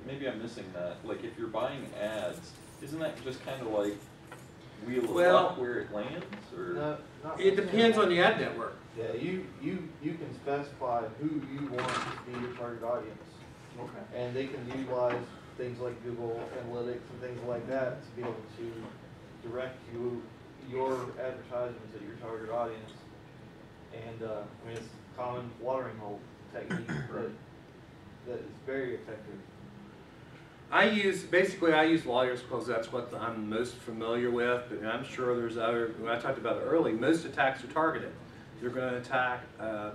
maybe I'm missing that, like if you're buying ads, isn't that just kind of like wheel of Well- luck where it lands, or? No, not It depends on necessarily. the ad network. Yeah, you can specify who you want to be your target audience. Okay. And they can utilize things like Google Analytics and things like that to be able to direct your advertisements at your target audience. And I mean, it's a common watering hole technique that is very effective. I use lawyers because that's what I'm most familiar with, but I'm sure there's other, when I talked about it early, most attacks are targeted. They're going to attack a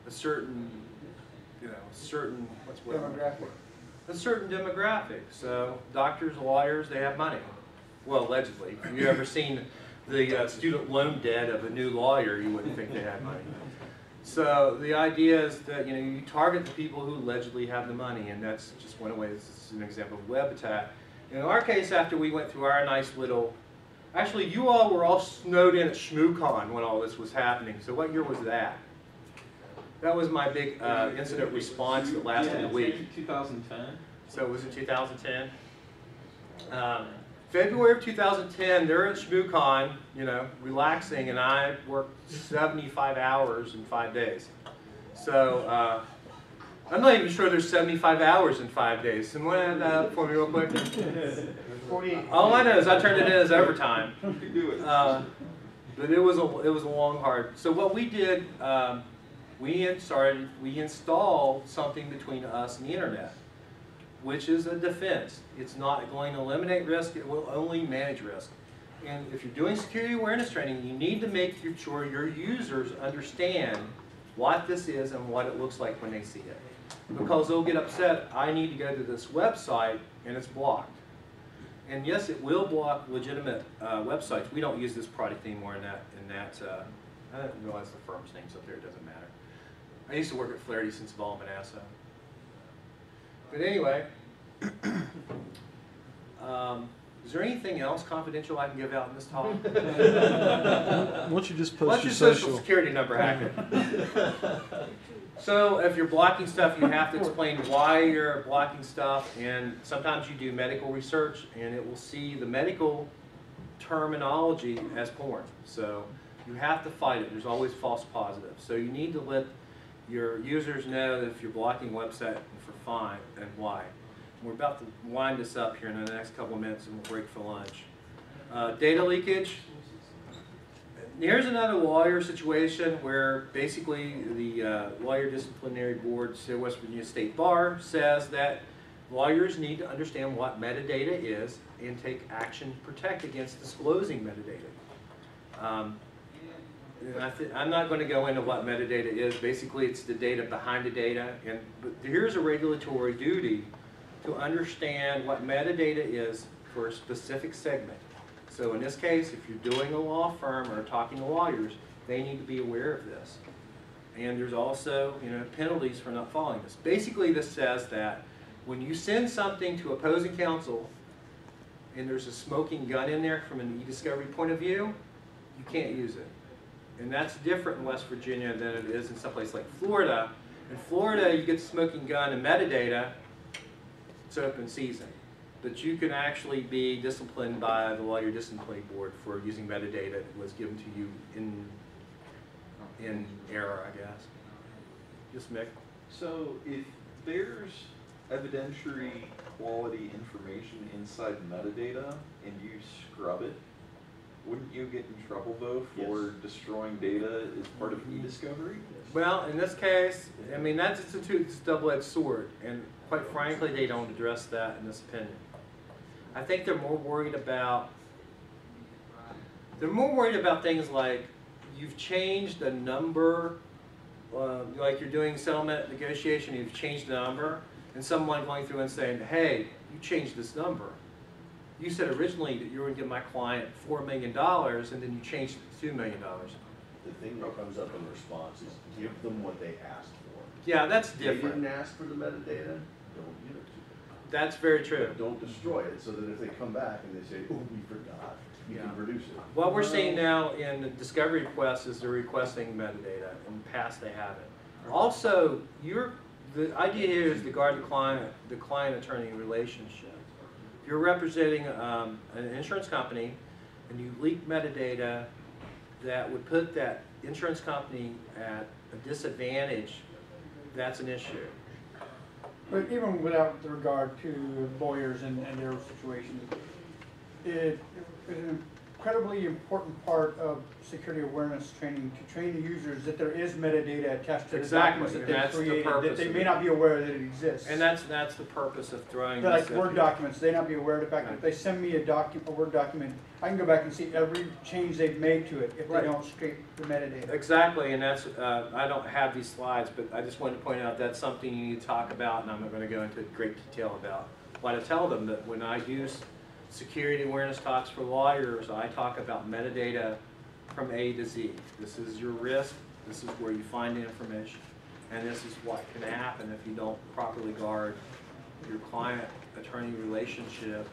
certain, what's what? Demographic. A certain demographic. So doctors, lawyers, they have money. Well, allegedly. If you've ever seen the student loan debt of a new lawyer, you wouldn't think they had money. So the idea is that you target the people who allegedly have the money, and that's just one way. This is an example of web attack. In our case, after we went through our nice little, actually, you all were all snowed in at ShmooCon when all this was happening. So what year was that? That was my big incident response that lasted a week. 2010. So it was in 2010. February of 2010, they're at ShmooCon, relaxing, and I worked 75 hours in 5 days. So I'm not even sure there's 75 hours in 5 days. Someone add that up for me real quick? 48. All I know is I turned it in as overtime. You could do it. But it was a long, hard. So what we did, we installed something between us and the internet, which is a defense. It's not going to eliminate risk, it will only manage risk. And if you're doing security awareness training, you need to make sure your users understand what this is and what it looks like when they see it. Because they'll get upset, I need to go to this website and it's blocked. And yes, it will block legitimate websites. We don't use this product anymore in that I don't realize the firm's name's up there, it doesn't matter. I used to work at Flaherty since Ball Manasseh. But anyway, is there anything else confidential I can give out in this talk? Why don't you just post What's your your social social? security number, Hackett? So if you're blocking stuff, you have to explain why you're blocking stuff, and sometimes you do medical research, and it will see the medical terminology as porn. So you have to fight it. There's always false positives. So you need to let your users know that if you're blocking a website for fine and why. We're about to wind this up here in the next couple of minutes and we'll break for lunch. Data leakage. Here's another lawyer situation where basically the Lawyer Disciplinary Board, West Virginia State Bar, says that lawyers need to understand what metadata is and take action to protect against disclosing metadata. I'm not going to go into what metadata is. Basically, it's the data behind the data. But here's a regulatory duty to understand what metadata is for a specific segment. So in this case, if you're doing a law firm or talking to lawyers, they need to be aware of this. And there's also, penalties for not following this. Basically, this says that when you send something to opposing counsel and there's a smoking gun in there from an e-discovery point of view, you can't use it. And that's different in West Virginia than it is in someplace like Florida. In Florida, you get the smoking gun and metadata, it's open season. But you can actually be disciplined by the Lawyer Disciplinary Board for using metadata that was given to you in error, I guess. Just Mick. So if there's evidentiary quality information inside metadata and you scrub it, wouldn't you get in trouble though for destroying data as part of e-discovery? Well, in this case, I mean, that's a double-edged sword, and quite frankly, they don't address that in this opinion. I think they're more worried about things like you've changed a number, like you're doing settlement negotiation, you've changed the number, and someone going through and saying, hey, you changed this number. You said originally that you were going to give my client $4 million, and then you changed it to $2 million. The thing that comes up in response is give them what they asked for. Yeah, that's If they different. didn't ask for the metadata, don't give it to them. That's very true. But don't destroy it, so that if they come back and they say, oh, we forgot, we can reduce it. What we're seeing now in the discovery requests is they're requesting metadata. In the past, they haven't. Also, the idea here is to guard the client-attorney relationship. If you're representing an insurance company and you leak metadata that would put that insurance company at a disadvantage, that's an issue. But even without regard to lawyers and their situations, it is an incredibly important part of security awareness training to train the users that there is metadata attached to the documents that and they that's the created, that purpose they of may it. not be aware that it exists. And that's the purpose of throwing They're this like Word up here. documents, they not be aware of the fact that if they send me a Word document, I can go back and see every change they've made to it if they Right. don't scrape the metadata. Exactly, and that's, I don't have these slides, but I just wanted to point out that's something you need to talk about, and I'm not going to go into great detail about. But I tell them that when I use security awareness talks for lawyers, I talk about metadata from A to Z. This is your risk, this is where you find the information, and this is what can happen if you don't properly guard your client-attorney relationship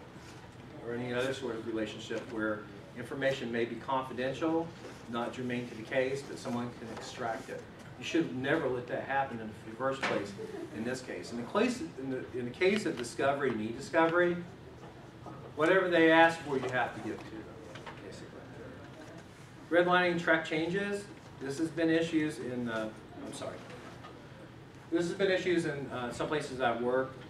or any other sort of relationship where information may be confidential, not germane to the case, but someone can extract it. You should never let that happen in the first place in this case. In the case of discovery and e-discovery, whatever they ask for, you have to give to them, basically. Redlining track changes. This has been issues in, This has been issues in some places I've worked.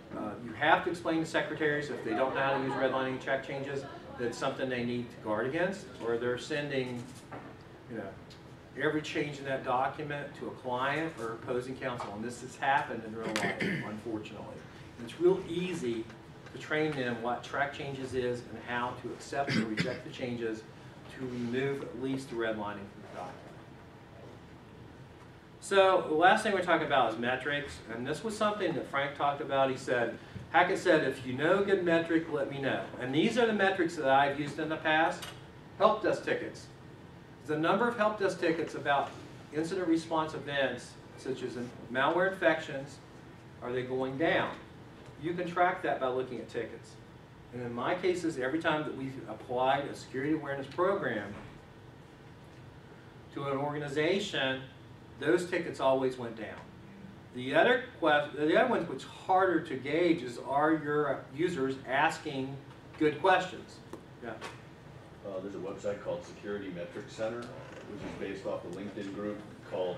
You have to explain to secretaries if they don't know how to use redlining track changes, that it's something they need to guard against, or they're sending, every change in that document to a client or opposing counsel. And this has happened in real life, unfortunately. And it's real easy to train them what track changes is and how to accept or reject the changes to remove at least the redlining from the document. So the last thing we're talking about is metrics, and this was something that Frank talked about. He said, Hackett said, if you know a good metric, let me know. And these are the metrics that I've used in the past. Help desk tickets. The number of help desk tickets about incident response events, such as malware infections, are they going down? You can track that by looking at tickets. And in my cases, every time that we applied a security awareness program to an organization, those tickets always went down. The other one, which is harder to gauge, is are your users asking good questions? Yeah. There's a website called Security Metrics Center, which is based off a LinkedIn group called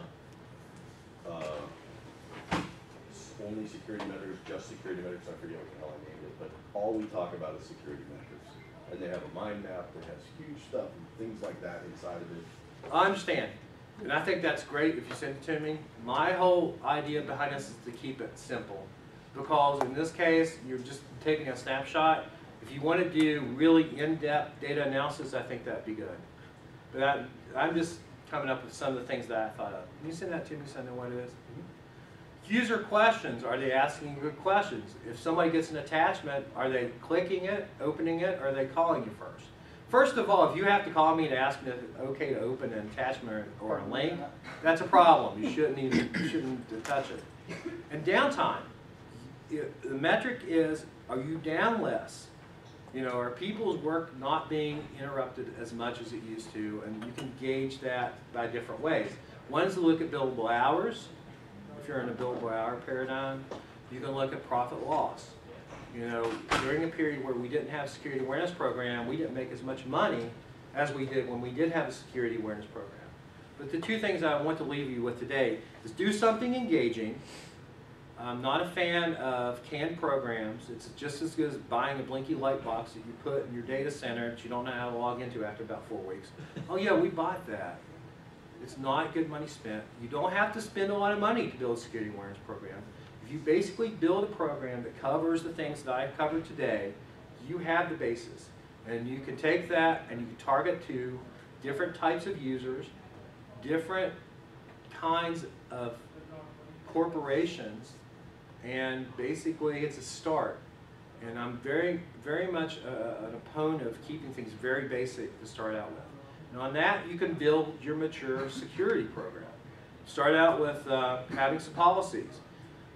Only Security Metrics, Just Security Metrics. I forget what the hell I named it, but all we talk about is security metrics. And they have a mind map that has huge stuff and things like that inside of it. I understand. And I think that's great if you send it to me. My whole idea behind this is to keep it simple. Because in this case, you're just taking a snapshot. If you want to do really in-depth data analysis, I think that'd be good. But I'm just coming up with some of the things that I thought of. Can you send that to me so I know what it is? User questions. Are they asking good questions? If somebody gets an attachment, are they clicking it, opening it, or are they calling you first? First of all, if you have to call me to ask me if it's okay to open an attachment or a link, that's a problem. You shouldn't touch it. And downtime. The metric is, are you down less? Are people's work not being interrupted as much as it used to? And you can gauge that by different ways. One is to look at billable hours. If you're in a billable hour paradigm, you can look at profit loss. During a period where we didn't have a security awareness program, we didn't make as much money as we did when we did have a security awareness program. But the two things I want to leave you with today is do something engaging. I'm not a fan of canned programs. It's just as good as buying a blinky light box that you put in your data center that you don't know how to log into after about 4 weeks. Oh yeah, we bought that. It's not good money spent. You don't have to spend a lot of money to build a security awareness program. If you basically build a program that covers the things that I've covered today, you have the basis. And you can take that and you can target to different types of users, different kinds of corporations, and basically it's a start. And I'm very, very much an opponent of keeping things very basic to start out with. And on that, you can build your mature security program. Start out with having some policies.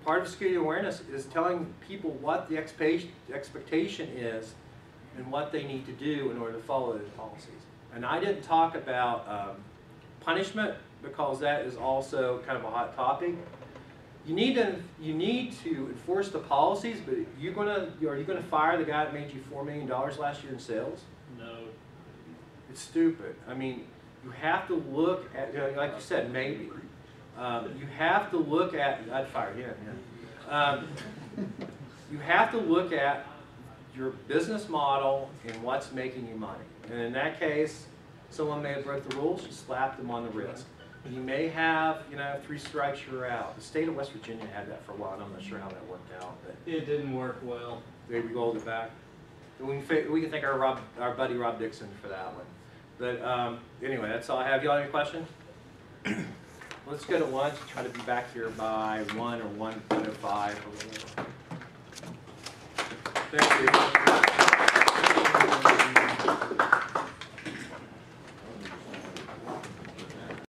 Part of security awareness is telling people what the expectation is and what they need to do in order to follow those policies. And I didn't talk about punishment because that is also kind of a hot topic. You need to enforce the policies, but are you going to fire the guy that made you $4 million last year in sales? No. It's stupid. I mean, you have to look at, you know, like you said, maybe. You have to look at, I'd fire him, yeah. You have to look at your business model and what's making you money. And in that case, someone may have broke the rules, you slapped them on the wrist. You may have, you know, 3 strikes, you're out. The state of West Virginia had that for a while, and I'm not sure how that worked out, but It didn't work well. they rolled it back. We can thank our buddy Rob Dixon for that one. But anyway, that's all I have. Y'all have any questions? Let's go to lunch. Try to be back here by 1 or 1:05 or whatever. Thank you.